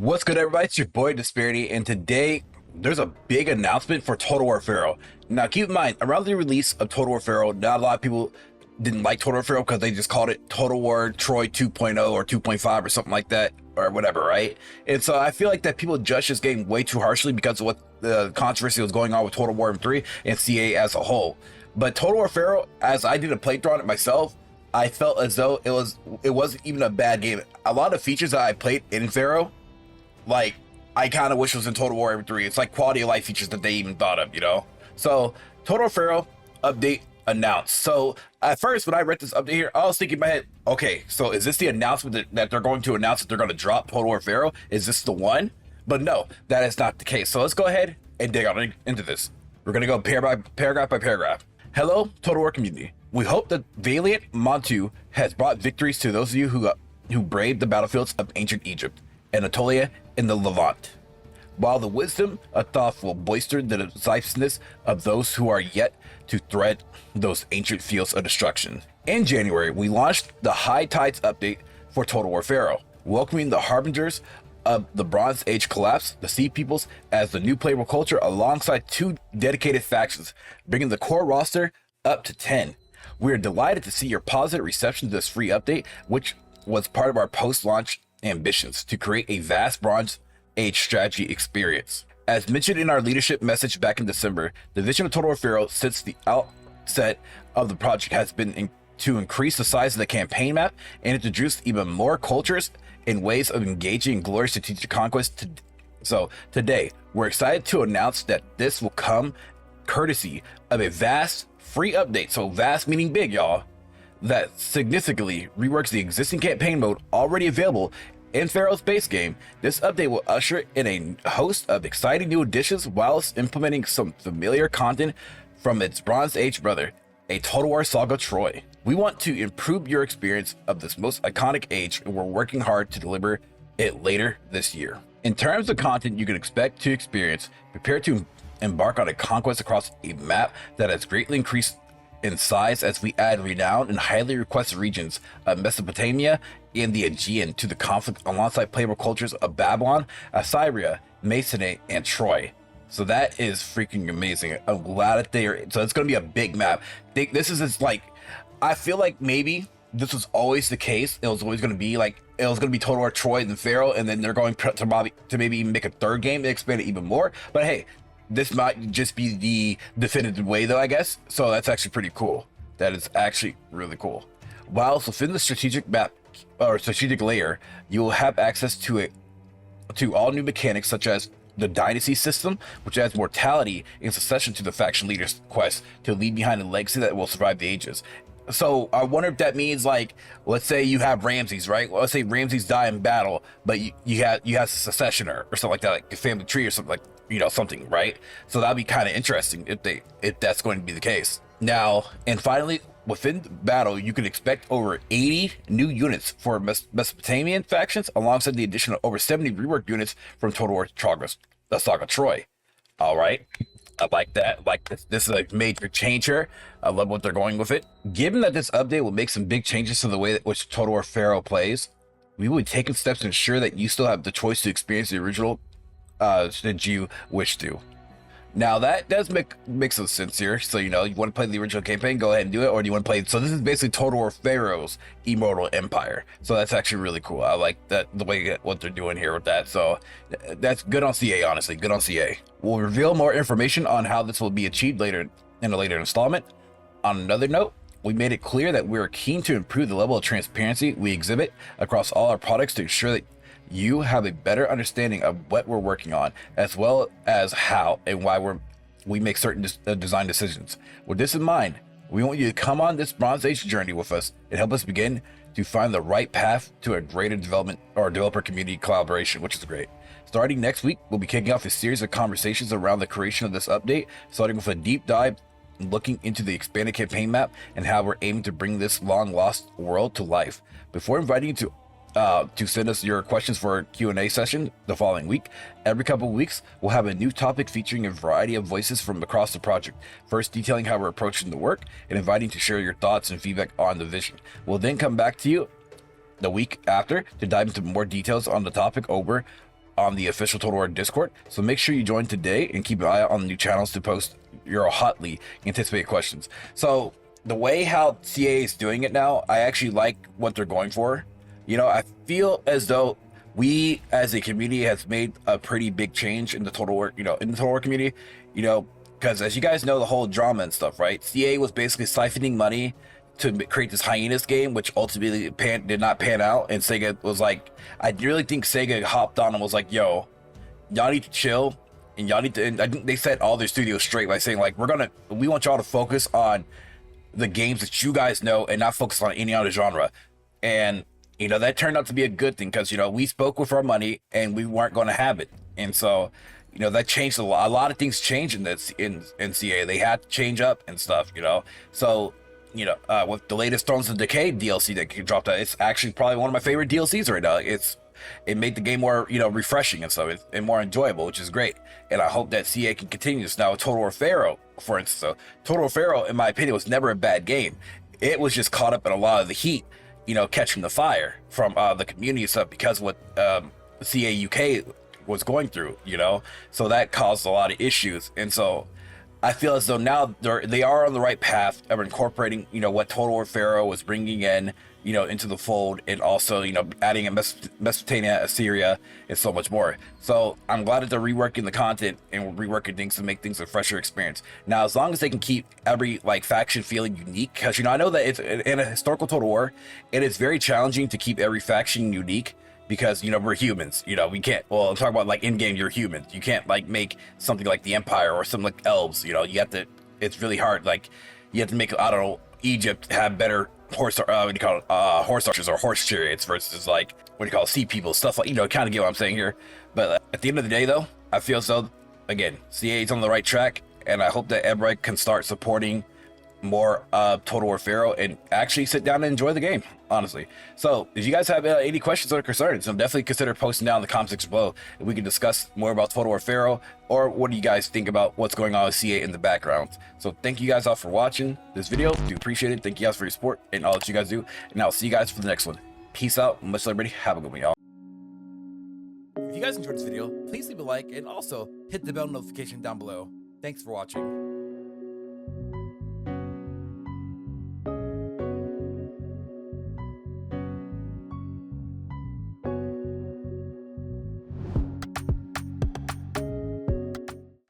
What's good, everybody? It's your boy DisBearity, and today there's a big announcement for Total War Pharaoh. Now, keep in mind, around the release of Total War Pharaoh, not a lot of people didn't like Total War Pharaoh because they just called it Total War Troy 2.0 or 2.5 or something like that, or whatever, right? And so I feel like that people judged this game way too harshly because of what the controversy was going on with Total War 3 and CA as a whole. But Total War Pharaoh, as I did a playthrough on it myself, I felt as though it wasn't even a bad game. A lot of features that I played in Pharaoh, like, I kind of wish it was in Total War 3. It's like quality of life features that they even thought of, you know? So, Total War Pharaoh update announced. So, at first, when I read this update here, I was thinking in my head, okay, so is this the announcement that they're going to announce that they're going to drop Total War Pharaoh? Is this the one? But no, that is not the case. So, let's go ahead and dig on into this. We're going to go paragraph by paragraph. Hello, Total War community. We hope that valiant Montu has brought victories to those of you who braved the battlefields of ancient Egypt, Anatolia, and the Levant, while the wisdom of thoughtful boistered the decisiveness of those who are yet to thread those ancient fields of destruction. In January, we launched the High Tides update for Total War Pharaoh, welcoming the harbingers of the Bronze Age collapse, the Sea Peoples, as the new playable culture alongside 2 dedicated factions, bringing the core roster up to 10. We are delighted to see your positive reception to this free update, which was part of our post-launch ambitions to create a vast Bronze Age strategy experience. As mentioned in our leadership message back in December, the vision of Total War Pharaoh since the outset of the project has been to increase the size of the campaign map and introduce even more cultures and ways of engaging in glorious strategic conquest. So today, we're excited to announce that this will come courtesy of a vast free update, so vast meaning big, y'all, that significantly reworks the existing campaign mode already available in Pharaoh's base game. This update will usher in a host of exciting new additions whilst implementing some familiar content from its Bronze Age brother, a Total War Saga Troy. We want to improve your experience of this most iconic age, and we're working hard to deliver it later this year. In terms of content you can expect to experience, prepare to embark on a conquest across a map that has greatly increased in size as we add renowned and highly requested regions of Mesopotamia and the Aegean to the conflict alongside playable cultures of Babylon, Assyria, Mycenae, and Troy. So that is freaking amazing. I'm glad that so it's going to be a big map. This is just like, I feel like maybe this was always the case. It was always going to be like, it was going to be Total War Troy and Pharaoh, and then they're going to maybe even make a third game to expand it even more. But hey, this might just be the definitive way though, I guess. So that's actually pretty cool. That is actually really cool. Whilst within the strategic map or strategic layer, you will have access to all new mechanics such as the dynasty system, which adds mortality and succession to the faction leader's quest to leave behind a legacy that will survive the ages. So I wonder if that means, like, let's say you have Ramses, right? Well, let's say Ramses die in battle, but you have a successioner or something like that, like a family tree or something, like, you know, something, right? So that'd be kind of interesting if that's going to be the case. Now, and finally, within the battle, you can expect over 80 new units for Mesopotamian factions, alongside the addition of over 70 reworked units from Total War Saga Troy. All right. I like that. Like this is a major change here. I love what they're going with it. Given that this update will make some big changes to the way that which Total War Pharaoh plays, we will be taking steps to ensure that you still have the choice to experience the original that you wish to. Now that does make some sense here. So, you know, you want to play the original campaign, go ahead and do it, or do you want to play? So this is basically Total War Pharaoh's Immortal Empire. So that's actually really cool. I like that, the way what they're doing here with that. So that's good on CA, honestly. Good on CA. We'll reveal more information on how this will be achieved later in a later installment. On another note, we made it clear that we're keen to improve the level of transparency we exhibit across all our products to ensure that you have a better understanding of what we're working on, as well as how and why we make certain design decisions. With this in mind, we want you to come on this Bronze Age journey with us and help us begin to find the right path to a greater development or developer community collaboration, which is great. Starting next week, we'll be kicking off a series of conversations around the creation of this update, starting with a deep dive looking into the expanded campaign map and how we're aiming to bring this long lost world to life. Before inviting you to send us your questions for a Q&A session the following week. Every couple of weeks, we'll have a new topic featuring a variety of voices from across the project, first detailing how we're approaching the work and inviting to share your thoughts and feedback on the vision. We'll then come back to you the week after to dive into more details on the topic over on the official Total War Discord. So make sure you join today and keep an eye out on the new channels to post your hotly anticipated questions. So the way how CA is doing it now, I actually like what they're going for. You know, I feel as though we as a community has made a pretty big change in the Total War, in the Total War community, because as you guys know, the whole drama and stuff, right? CA was basically siphoning money to create this hyenas game, which ultimately did not pan out. And Sega was like, I really think Sega hopped on and was like, yo, y'all need to chill, and y'all need to, and I think they set all their studios straight by saying like, we want y'all to focus on the games that you guys know and not focus on any other genre. And that turned out to be a good thing, because we spoke with our money and we weren't going to have it. And so that changed a lot. A lot of things changed in this in CA. They had to change up and stuff. So with the latest Thrones of Decay DLC that dropped out, it's actually probably one of my favorite DLCs right now. It made the game more refreshing and stuff, and more enjoyable, which is great. And I hope that CA can continue this now with Total War Pharaoh, for instance. So Total War Pharaoh, in my opinion, was never a bad game. It was just caught up in a lot of the heat, catching the fire from the community stuff, because what CA UK was going through, so that caused a lot of issues. And so I feel as though now they are on the right path of incorporating, what Total War Pharaoh was bringing in, into the fold, and also, adding a Mesopotamia, Assyria, and so much more. So I'm glad that they're reworking the content and reworking things to make things a fresher experience. Now, as long as they can keep every faction feeling unique, because I know that it's in a historical Total War, it is very challenging to keep every faction unique, because we're humans. We can't, well, I'm talking about in game, you're humans. You can't make something like the Empire or something like elves. You have to, it's really hard. You have to make, I don't know, Egypt have better horse archers or horse chariots versus sea people, stuff kind of get what I'm saying here. But at the end of the day, though, I feel as though, again, CA is on the right track, and I hope that Ebrite can start supporting more Total War Pharaoh and actually sit down and enjoy the game, honestly. So if you guys have any questions or concerns, definitely consider posting down in the comment section below, and we can discuss more about Total War Pharaoh, or what do you guys think about what's going on with CA in the background. So thank you guys all for watching this video. Do appreciate it. Thank you guys for your support and all that you guys do, and I'll see you guys for the next one. Peace out. Much love, everybody. Have a good one, y'all. If you guys enjoyed this video, please leave a like, and also hit the bell notification down below. Thanks for watching.